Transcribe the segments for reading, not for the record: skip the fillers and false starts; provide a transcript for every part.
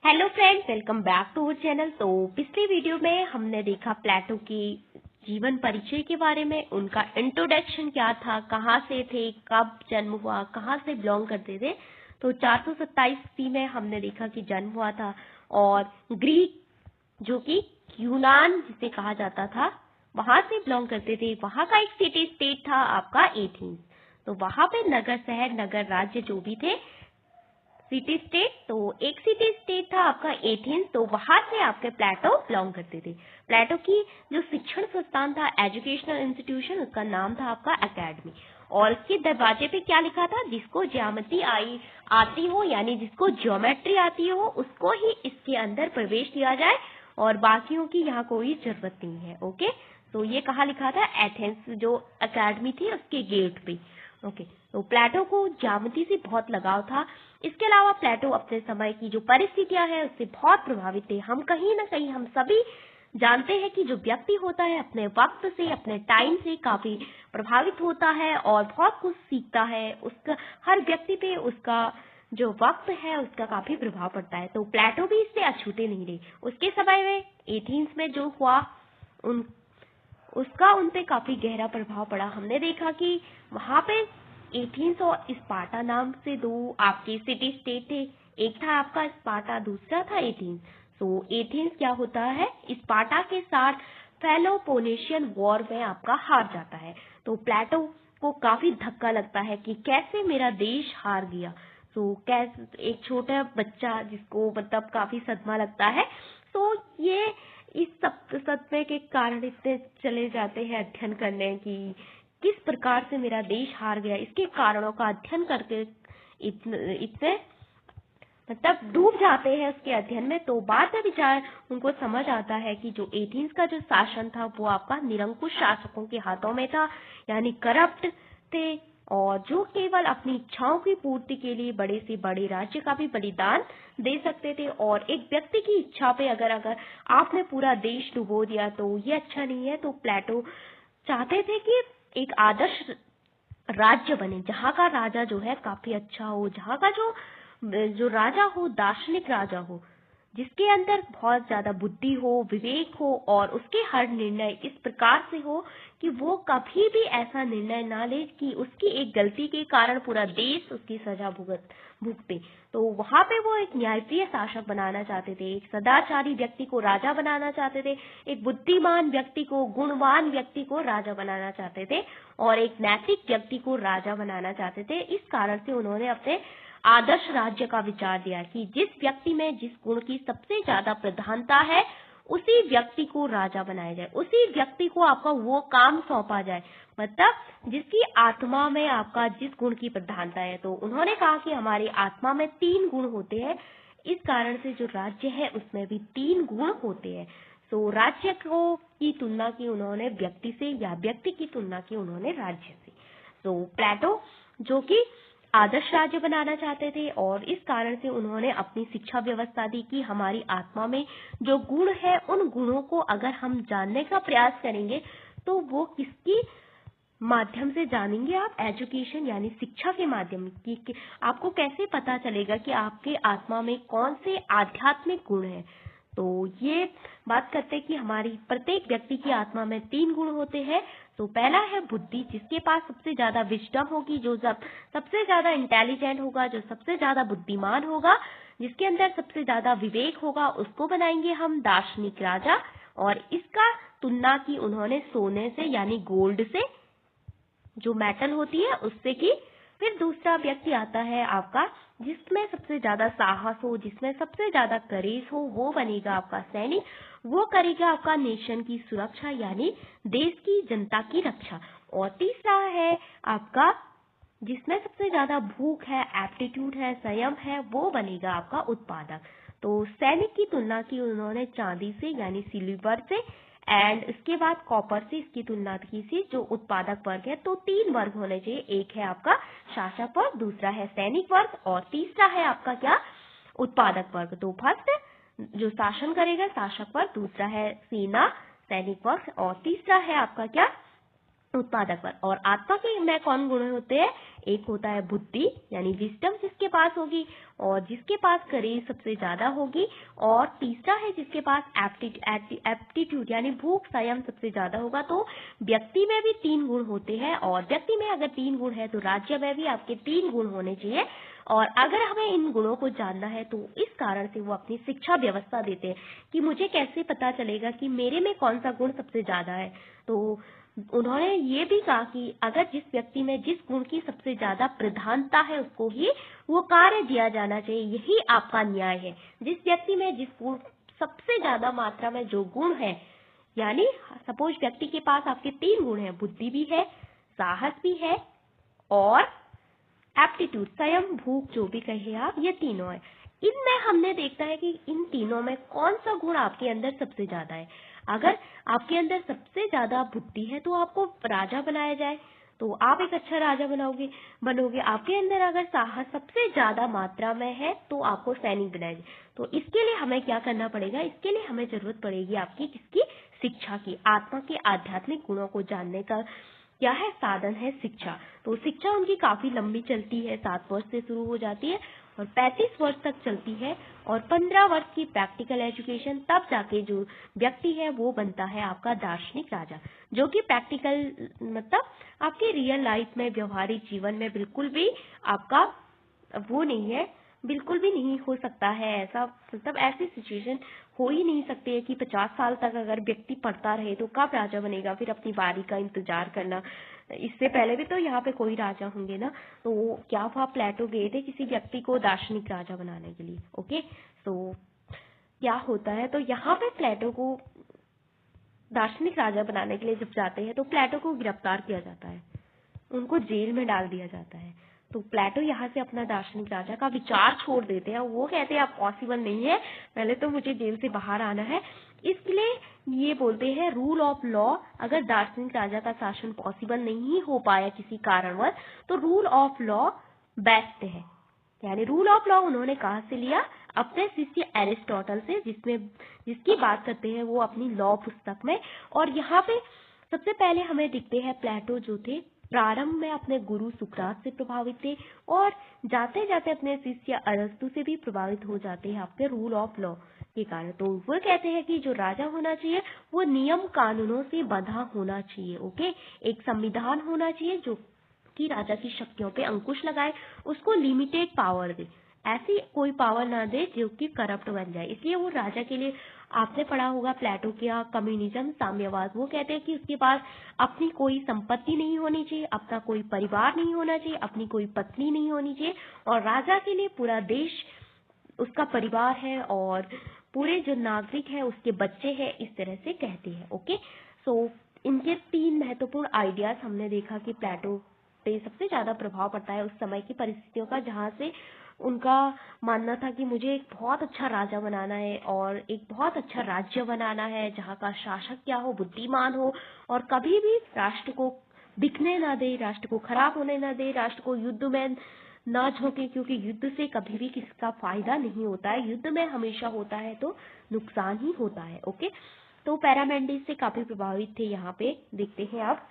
Hello friends, welcome back to our channel. तो पिछली video में हमने देखा प्लेटो की जीवन परिचय के बारे में, उनका इंट्रोडक्शन क्या था, कहाँ से थे, कब जन्म हुआ, कहाँ से बिलोंग करते थे। तो 427 ईस्वी में हमने देखा कि जन्म हुआ था और ग्रीक जो कि यूनान जिसे कहा जाता था वहां से बिलोंग करते थे। वहां का एक सिटी स्टेट था आपका एथेंस। तो वहां पे नगर शहर नगर राज्य जो भी थे सिटी स्टेट, तो एक सिटी स्टेट था आपका एथेंस। तो वहां से आपके प्लेटो बिलोंग करते थे। प्लेटो की जो शिक्षण संस्थान था, एजुकेशनल इंस्टीट्यूशन, उसका नाम था आपका एकेडमी। और इसके दरवाजे पे क्या लिखा था? जिसको ज्यामिति आती हो, यानी जिसको ज्योमेट्री आती हो, उसको ही इसके अंदर प्रवेश दिया जाए और बाकियों की यहाँ कोई जरूरत नहीं है। ओके, तो ये कहाँ लिखा था? एथेंस जो एकेडमी थी उसके गेट पे। ओके, तो प्लेटो को ज्यामिति से बहुत लगाव था। इसके अलावा प्लेटो अपने समय की जो परिस्थितियां हैं उससे बहुत प्रभावित थे। हम कहीं ना कहीं हम सभी जानते हैं कि जो व्यक्ति होता है अपने वक्त से, अपने टाइम से काफी प्रभावित होता है और बहुत कुछ सीखता है। उसका हर व्यक्ति पे उसका जो वक्त है उसका काफी प्रभाव पड़ता है। तो प्लेटो भी इससे अछूते नहीं रहे। उसके समय में एथेंस में जो हुआ उसका उन पे काफी गहरा प्रभाव पड़ा। हमने देखा कि वहां पे एथेंस और स्पार्टा नाम से दो आपके सिटी स्टेट थे। एक था आपका स्पार्टा, दूसरा था एथेंस। तो एथेंस क्या होता है, स्पार्टा के साथ पेलोपोनेशियन वॉर में आपका हार जाता है। तो प्लेटो को काफी धक्का लगता है कि कैसे मेरा देश हार गया। तो कैसे एक छोटा बच्चा जिसको मतलब काफी सदमा लगता है। तो ये इस सदमे के कारण इतने चले जाते हैं अध्ययन करने की किस प्रकार से मेरा देश हार गया। इसके कारणों का अध्ययन करके इतने मतलब डूब जाते हैं उसके अध्ययन में। तो बाद में विचार उनको समझ आता है कि जो एथेंस का जो शासन था वो आपका निरंकुश शासकों के हाथों में था, यानी करप्ट थे, और जो केवल अपनी इच्छाओं की पूर्ति के लिए बड़े से बड़े राज्य का भी बलिदान दे सकते थे। और एक व्यक्ति की इच्छा पे अगर आपने पूरा देश डुबो दिया तो ये अच्छा नहीं है। तो प्लेटो चाहते थे कि एक आदर्श राज्य बने, जहाँ का राजा जो है काफी अच्छा हो, जहाँ का जो राजा हो दार्शनिक राजा हो, जिसके अंदर बहुत ज्यादा बुद्धि हो, विवेक हो, और उसके हर निर्णय इस प्रकार से हो कि वो कभी भी ऐसा निर्णय ना ले कि उसकी एक गलती के कारण पूरा देश उसकी सजा भुगते। तो वहां पे वो एक न्यायप्रिय शासक बनाना चाहते थे, एक सदाचारी व्यक्ति को राजा बनाना चाहते थे, एक बुद्धिमान व्यक्ति को, गुणवान व्यक्ति को राजा बनाना चाहते थे, और एक नैतिक व्यक्ति को राजा बनाना चाहते थे। इस कारण से उन्होंने अपने आदर्श राज्य का विचार दिया कि जिस व्यक्ति में जिस गुण की सबसे ज्यादा प्रधानता है उसी व्यक्ति को राजा बनाया जाए, उसी व्यक्ति को आपका वो काम सौंपा जाए, मतलब जिसकी आत्मा में आपका जिस गुण की प्रधानता है। तो उन्होंने कहा कि हमारी आत्मा में 3 गुण होते हैं, इस कारण से जो राज्य है उसमें भी 3 गुण होते हैं। तो राज्य को की तुलना की उन्होंने व्यक्ति से, या व्यक्ति की तुलना की उन्होंने राज्य से। तो प्लेटो जो कि आदर्श राज्य बनाना चाहते थे, और इस कारण से उन्होंने अपनी शिक्षा व्यवस्था दी कि हमारी आत्मा में जो गुण है उन गुणों को अगर हम जानने का प्रयास करेंगे तो वो किसकी माध्यम से जानेंगे आप? एजुकेशन यानी शिक्षा के माध्यम की आपको कैसे पता चलेगा कि आपके आत्मा में कौन से आध्यात्मिक गुण हैं। तो ये बात करते हैं कि हमारी प्रत्येक व्यक्ति की आत्मा में 3 गुण होते हैं। तो पहला है बुद्धि, जिसके पास सबसे ज्यादा विजडम होगी, जो सबसे ज्यादा इंटेलिजेंट होगा, जो सबसे ज्यादा बुद्धिमान होगा, जिसके अंदर सबसे ज्यादा विवेक होगा, उसको बनाएंगे हम दार्शनिक राजा। और इसका तुलना की उन्होंने सोने से, यानी गोल्ड से, जो मेटल होती है उससे की। फिर दूसरा व्यक्ति आता है आपका जिसमें सबसे ज्यादा साहस हो, जिसमें सबसे ज्यादा करेज हो, वो बनेगा आपका सैनिक। वो करेगा आपका नेशन की सुरक्षा, यानी देश की जनता की रक्षा। और तीसरा है आपका जिसमें सबसे ज्यादा भूख है, एप्टीट्यूड है, संयम है, वो बनेगा आपका उत्पादक। तो सैनिक की तुलना की उन्होंने चांदी से, यानी सिल्वर से, एंड इसके बाद कॉपर से इसकी तुलना की थी, जो उत्पादक वर्ग है। तो 3 वर्ग होने चाहिए, एक है आपका शासक वर्ग, दूसरा है सैनिक वर्ग, और तीसरा है आपका क्या? उत्पादक वर्ग। तो फर्स्ट जो शासन करेगा शासक वर्ग, दूसरा है सेना सैनिक वर्ग, और तीसरा है आपका क्या? उत्पादक पर। और आत्मा के में कौन गुण होते हैं? एक होता है बुद्धि यानी विजडम जिसके पास होगी और जिसके पास करेज सबसे ज्यादा होगी, और तीसरा है जिसके पास एप्टीट्यूड यानी भूख संयम सबसे ज्यादा होगा। तो व्यक्ति में भी 3 गुण होते हैं, और व्यक्ति में अगर 3 गुण है तो राज्य में भी आपके 3 गुण होने चाहिए। और अगर हमें इन गुणों को जानना है तो इस कारण से वो अपनी शिक्षा व्यवस्था देते हैं कि मुझे कैसे पता चलेगा कि मेरे में कौन सा गुण सबसे ज्यादा है। तो उन्होंने ये भी कहा कि अगर जिस व्यक्ति में जिस गुण की सबसे ज्यादा प्रधानता है उसको ही वो कार्य दिया जाना चाहिए, यही आपका न्याय है। जिस व्यक्ति में जिस गुण सबसे ज्यादा मात्रा में जो गुण है, यानी सपोज व्यक्ति के पास आपके 3 गुण हैं, बुद्धि भी है, साहस भी है और एप्टीट्यूड संयम भूख जो भी कहे आप, ये तीनों है। इनमें हमने देखता है कि इन तीनों में कौन सा गुण आपके अंदर सबसे ज्यादा है। अगर आपके अंदर सबसे ज्यादा बुद्धि है तो आपको राजा बनाया जाए तो आप एक अच्छा राजा बनोगे। आपके अंदर अगर साहस सबसे ज्यादा मात्रा में है तो आपको सैनिक बनाया जाए। तो इसके लिए हमें क्या करना पड़ेगा? इसके लिए हमें जरूरत पड़ेगी आपकी किसकी? शिक्षा की। आत्मा के आध्यात्मिक गुणों को जानने का क्या है? साधन है शिक्षा। तो शिक्षा उनकी काफी लंबी चलती है, 7 वर्ष से शुरू हो जाती है और 35 वर्ष तक चलती है, और 15 वर्ष की प्रैक्टिकल एजुकेशन, तब जाके जो व्यक्ति है वो बनता है आपका दार्शनिक राजा, जो कि प्रैक्टिकल मतलब आपके रियल लाइफ में, व्यवहारिक जीवन में बिल्कुल भी आपका वो नहीं है, बिल्कुल भी नहीं हो सकता है ऐसा। मतलब ऐसी सिचुएशन हो ही नहीं सकती है कि 50 साल तक अगर व्यक्ति पढ़ता रहे तो कब राजा बनेगा, फिर अपनी बारी का इंतजार करना। इससे पहले भी तो यहाँ पे कोई राजा होंगे ना। तो क्या वहाँ प्लेटो गए थे किसी व्यक्ति को दार्शनिक राजा बनाने के लिए? ओके, तो क्या होता है, तो यहाँ पे प्लेटो को दार्शनिक राजा बनाने के लिए जब जाते हैं तो प्लेटो को गिरफ्तार किया जाता है, उनको जेल में डाल दिया जाता है। तो प्लेटो यहाँ से अपना दार्शनिक राजा का विचार छोड़ देते हैं। वो कहते हैं अब पॉसिबल नहीं है, पहले तो मुझे जेल से बाहर आना है। इसलिए ये बोलते हैं रूल ऑफ लॉ, अगर दार्शनिक राजा का शासन पॉसिबल नहीं हो पाया किसी कारणवश तो रूल ऑफ लॉ बेस्ट है। यानी रूल ऑफ लॉ उन्होंने कहाँ से लिया? अपने शिष्य एरिस्टोटल से, जिसकी बात करते हैं वो अपनी लॉ पुस्तक में। और यहाँ पे सबसे पहले हमें दिखते हैं प्लेटो जो थे प्रारंभ में अपने गुरु सुकरात से प्रभावित थे और जाते जाते अपने शिष्य अरस्तु से भी प्रभावित हो जाते हैं आपके रूल ऑफ लॉ के कारण। तो वो कहते हैं कि जो राजा होना चाहिए वो नियम कानूनों से बंधा होना चाहिए। ओके, एक संविधान होना चाहिए जो कि राजा की शक्तियों पे अंकुश लगाए, उसको लिमिटेड पावर दे, ऐसी कोई पावर ना दे जो कि करप्ट बन जाए। इसलिए वो राजा के लिए, आपने पढ़ा होगा प्लेटो का कम्युनिज्म, साम्यवाद, वो कहते हैं कि उसके पास अपनी कोई संपत्ति नहीं होनी चाहिए, अपना कोई परिवार नहीं होना चाहिए, अपनी कोई पत्नी नहीं होनी चाहिए, और राजा के लिए पूरा देश उसका परिवार है और पूरे जो नागरिक है उसके बच्चे हैं, इस तरह से कहते हैं। ओके, सो इनके 3 महत्वपूर्ण आइडियाज हमने देखा कि प्लेटो पे सबसे ज्यादा प्रभाव पड़ता है उस समय की परिस्थितियों का, जहाँ से उनका मानना था कि मुझे एक बहुत अच्छा राजा बनाना है और एक बहुत अच्छा राज्य बनाना है जहाँ का शासक क्या हो, बुद्धिमान हो और कभी भी राष्ट्र को बिकने ना दे, राष्ट्र को खराब होने ना दे, राष्ट्र को युद्ध में ना झोंके, क्योंकि युद्ध से कभी भी किसी का फायदा नहीं होता है, युद्ध में हमेशा होता है तो नुकसान ही होता है। ओके, तो पैरामेंडिस से काफी प्रभावित थे, यहाँ पे देखते हैं आप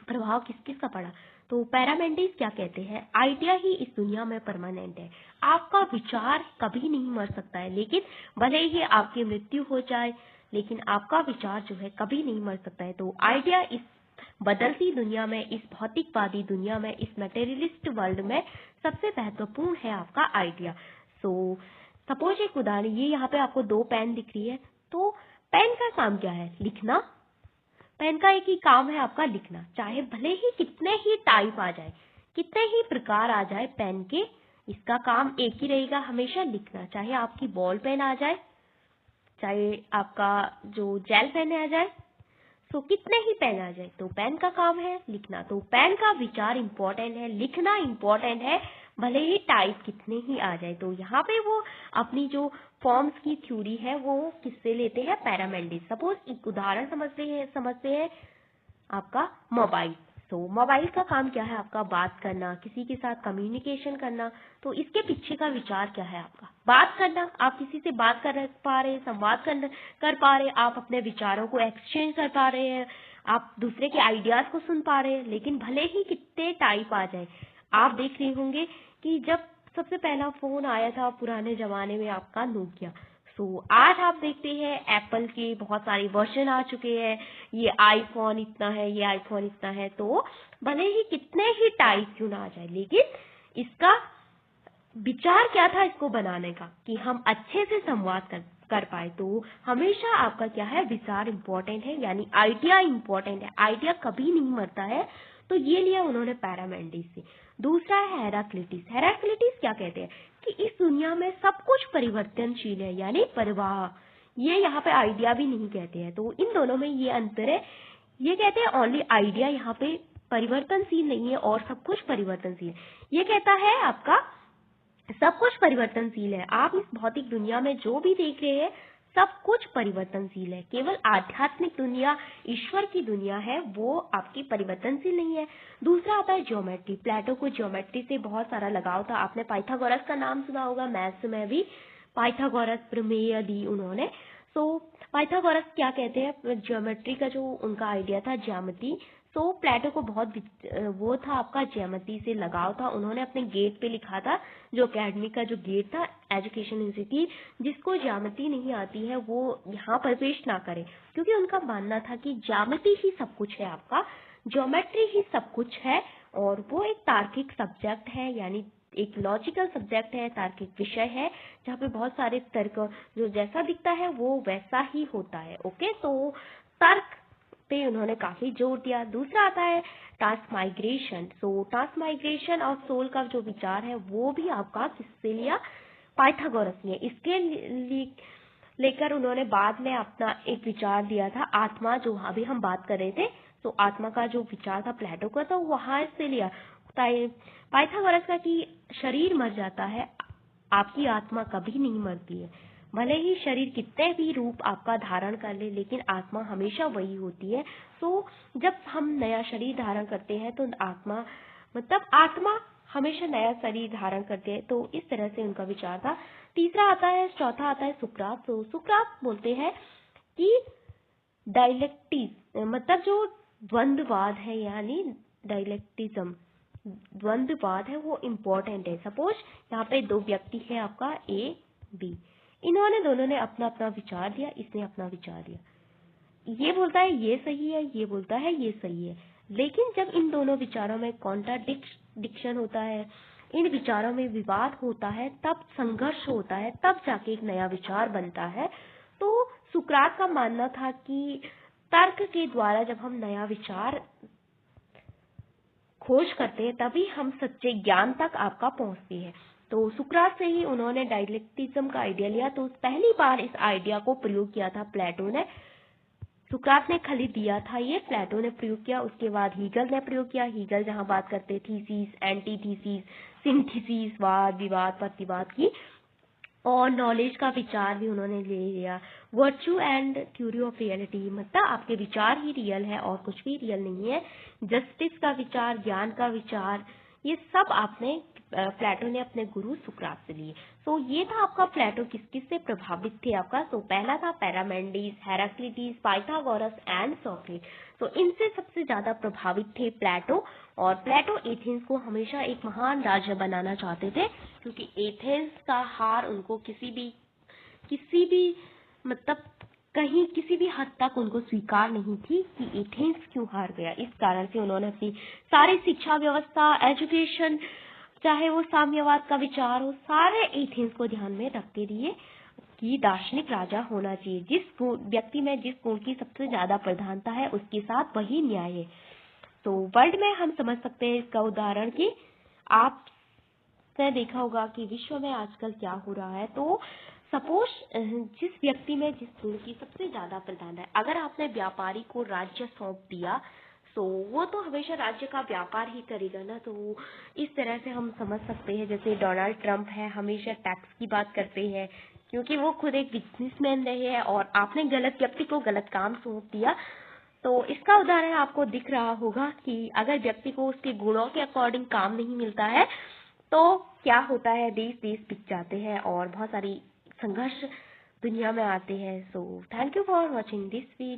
प्रभाव किस किस का पड़ा। तो पैरामेंडिस क्या कहते हैं? आइडिया ही इस दुनिया में परमानेंट है, आपका विचार कभी नहीं मर सकता है, लेकिन भले ही आपकी मृत्यु हो जाए लेकिन आपका विचार जो है कभी नहीं मर सकता है। तो आइडिया इस बदलती दुनिया में, इस भौतिकवादी दुनिया में, इस मटेरियलिस्ट वर्ल्ड में सबसे महत्वपूर्ण है आपका आइडिया। सो सपोज एक उदाहरण, ये यहाँ पे आपको 2 पेन दिख रही है, तो पेन का काम क्या है? लिखना। पेन का एक ही काम है आपका, लिखना, चाहे भले ही कितने ही टाइप आ जाए, कितने ही प्रकार आ जाए पेन के, इसका काम एक ही रहेगा, हमेशा लिखना। चाहे आपकी बॉल पेन आ जाए, चाहे आपका जो जेल पेन आ जाए, तो कितने ही पेन आ जाए, तो पेन का काम है लिखना। तो पेन का विचार इंपॉर्टेंट है, लिखना इंपॉर्टेंट है, भले ही टाइप कितने ही आ जाए। तो यहाँ पे वो अपनी जो फॉर्म्स की थ्योरी है वो किससे लेते हैं? पैरामेंडिस। सपोज एक उदाहरण समझते हैं आपका मोबाइल। तो मोबाइल का काम क्या है? आपका बात करना, किसी के साथ कम्युनिकेशन करना। तो इसके पीछे का विचार क्या है आपका? बात करना, आप किसी से बात कर पा रहे हैं, संवाद कर पा रहे हैं, आप अपने विचारों को एक्सचेंज कर पा रहे हैं, आप दूसरे के आइडियाज को सुन पा रहे हैं, लेकिन भले ही कितने टाइप आ जाए, आप देख रहे होंगे कि जब सबसे पहला फोन आया था पुराने जमाने में आपका नोकिया, आज आप देखते हैं एप्पल के बहुत सारे वर्जन आ चुके हैं, ये आईफोन इतना है, ये आईफोन इतना है। तो भले ही कितने ही टाइप क्यों ना आ जाए, लेकिन इसका विचार क्या था इसको बनाने का, कि हम अच्छे से संवाद कर पाए। तो हमेशा आपका क्या है, विचार इंपॉर्टेंट है, यानी आइडिया इंपॉर्टेंट है, आइडिया कभी नहीं मरता है। तो ये लिया उन्होंने पैरामेंडिस से। दूसरा है हेराक्लिटस। हेराक्लिटस क्या कहते हैं कि इस दुनिया में सब कुछ परिवर्तनशील है, यानी प्रवाह। ये यहाँ पे आइडिया भी नहीं कहते हैं। तो इन दोनों में ये अंतर है। ये कहते हैं ओनली आइडिया यहाँ पे परिवर्तनशील नहीं है और सब कुछ परिवर्तनशील। ये कहता है आपका सब कुछ परिवर्तनशील है। आप इस भौतिक दुनिया में जो भी देख रहे हैं सब कुछ परिवर्तनशील है। केवल आध्यात्मिक दुनिया, ईश्वर की दुनिया है, वो आपकी परिवर्तनशील नहीं है। दूसरा आता है ज्योमेट्री। प्लेटो को ज्योमेट्री से बहुत सारा लगाव था। आपने पाइथागोरस का नाम सुना होगा, मैथ्स में भी पाइथागोरस प्रमेय दी उन्होंने। पाइथागोरस क्या कहते हैं, ज्योमेट्री का जो उनका आइडिया था, ज्यामिति। प्लेटो को बहुत वो था आपका ज्यामिति से लगाव था। उन्होंने अपने गेट पे लिखा था, जो अकेडमी का जो गेट था, एजुकेशन इंस्टीट्यूट, जिसको ज्यामिति नहीं आती है वो यहाँ प्रवेश ना करे, क्योंकि उनका मानना था कि ज्यामिति ही सब कुछ है, आपका ज्योमेट्री ही सब कुछ है। और वो एक तार्किक सब्जेक्ट है, यानी एक लॉजिकल सब्जेक्ट है, तार्किक विषय है, जहाँ पे बहुत सारे तर्क, जो जैसा दिखता है वो वैसा ही होता है। ओके, तो तर्क पे उन्होंने काफी जोर दिया। दूसरा आता है टास्क माइग्रेशन। टास्क माइग्रेशन और सोल का जो विचार है वो भी आपका किससे लिया, पाइथागोरस ने। इसके लेकर उन्होंने बाद में अपना एक विचार दिया था, आत्मा, जो अभी हम बात कर रहे थे। आत्मा का जो विचार था प्लेटो का, तो वहां से लिया पाइथागोरस का कि शरीर मर जाता है, आपकी आत्मा कभी नहीं मरती है। भले ही शरीर कितने भी रूप आपका धारण कर ले, लेकिन आत्मा हमेशा वही होती है। जब हम नया शरीर धारण करते हैं तो आत्मा हमेशा नया शरीर धारण करते हैं। तो इस तरह से उनका विचार था। चौथा आता है सुकरात। सुकरात बोलते हैं कि डायलेक्टिस, जो द्वंद्ववाद है, यानी डायलेक्टिज्म, द्वंद्ववाद है, वो इम्पोर्टेंट है। सपोज यहाँ पे दो व्यक्ति है, आपका ए बी, इन्होंने दोनों ने अपना अपना विचार दिया, इसने अपना विचार दिया। ये बोलता है ये सही है, ये बोलता है ये सही है, लेकिन जब इन दोनों विचारों में कॉन्ट्राडिक्शन होता है, इन विचारों में विवाद होता है, तब संघर्ष होता है, तब जाके एक नया विचार बनता है। तो सुकरात का मानना था कि तर्क के द्वारा जब हम नया विचार खोज करते हैं तभी हम सच्चे ज्ञान तक आपका पहुंचते हैं। तो सुकरात से ही उन्होंने डायलेक्टिज्म का आइडिया लिया। तो पहली बार इस आइडिया को प्रयोग किया था प्लेटो ने। सुकरात ने खाली दिया था, ये प्लेटो ने प्रयोग किया। उसके बाद हीगल ने प्रयोग किया। हीगल जहां बात करते थीसिस, एंटीथीसिस, सिंथेसिस, वाद विवाद, प्रतिवाद की, और नॉलेज का विचार भी उन्होंने ले लिया। Virtue and theory of reality, आपके विचार ही रियल है और कुछ भी रियल नहीं है। जस्टिस का विचार, ज्ञान का विचार, ये सब आपने प्लेटो ने अपने गुरु सुकरात से लिए। ये था आपका प्लेटो किस किस से प्रभावित थे आपका। पहला था पैरामेंडिस, हेराक्लिटस, पाइथागोरस एंड सॉक्रेटिस। इनसे सबसे ज्यादा प्रभावित थे प्लेटो। और प्लेटो एथेंस को हमेशा एक महान राज्य बनाना चाहते थे, क्योंकि एथेंस का हार उनको किसी भी कहीं किसी भी हद तक उनको स्वीकार नहीं थी कि एथेंस क्यों हार गया। इस कारण से उन्होंने अपनी सारी शिक्षा व्यवस्था, एजुकेशन, चाहे वो साम्यवाद का विचार हो, सारे एथेंस को ध्यान में रखते दिए कि दार्शनिक राजा होना चाहिए। जिस व्यक्ति में जिस गुण की सबसे ज्यादा प्रधानता है, उसके साथ वही न्याय है। वर्ल्ड में हम समझ सकते हैं इसका उदाहरण कि आपने देखा होगा कि विश्व में आजकल क्या हो रहा है। सपोज जिस व्यक्ति में जिस गुण की सबसे ज्यादा प्रधानता है, अगर आपने व्यापारी को राज्य सौंप दिया, वो तो हमेशा राज्य का व्यापार ही करेगा ना। इस तरह से हम समझ सकते हैं, जैसे डोनाल्ड ट्रंप है, हमेशा टैक्स की बात करते हैं, क्योंकि वो खुद एक बिजनेसमैन रहे हैं और आपने गलत व्यक्ति को गलत काम सौंप दिया। इसका उदाहरण आपको दिख रहा होगा कि अगर व्यक्ति को उसके गुणों के अकॉर्डिंग काम नहीं मिलता है तो क्या होता है, देश बिक जाते हैं और बहुत सारी संघर्ष दुनिया में आते हैं। Thank you for watching this video.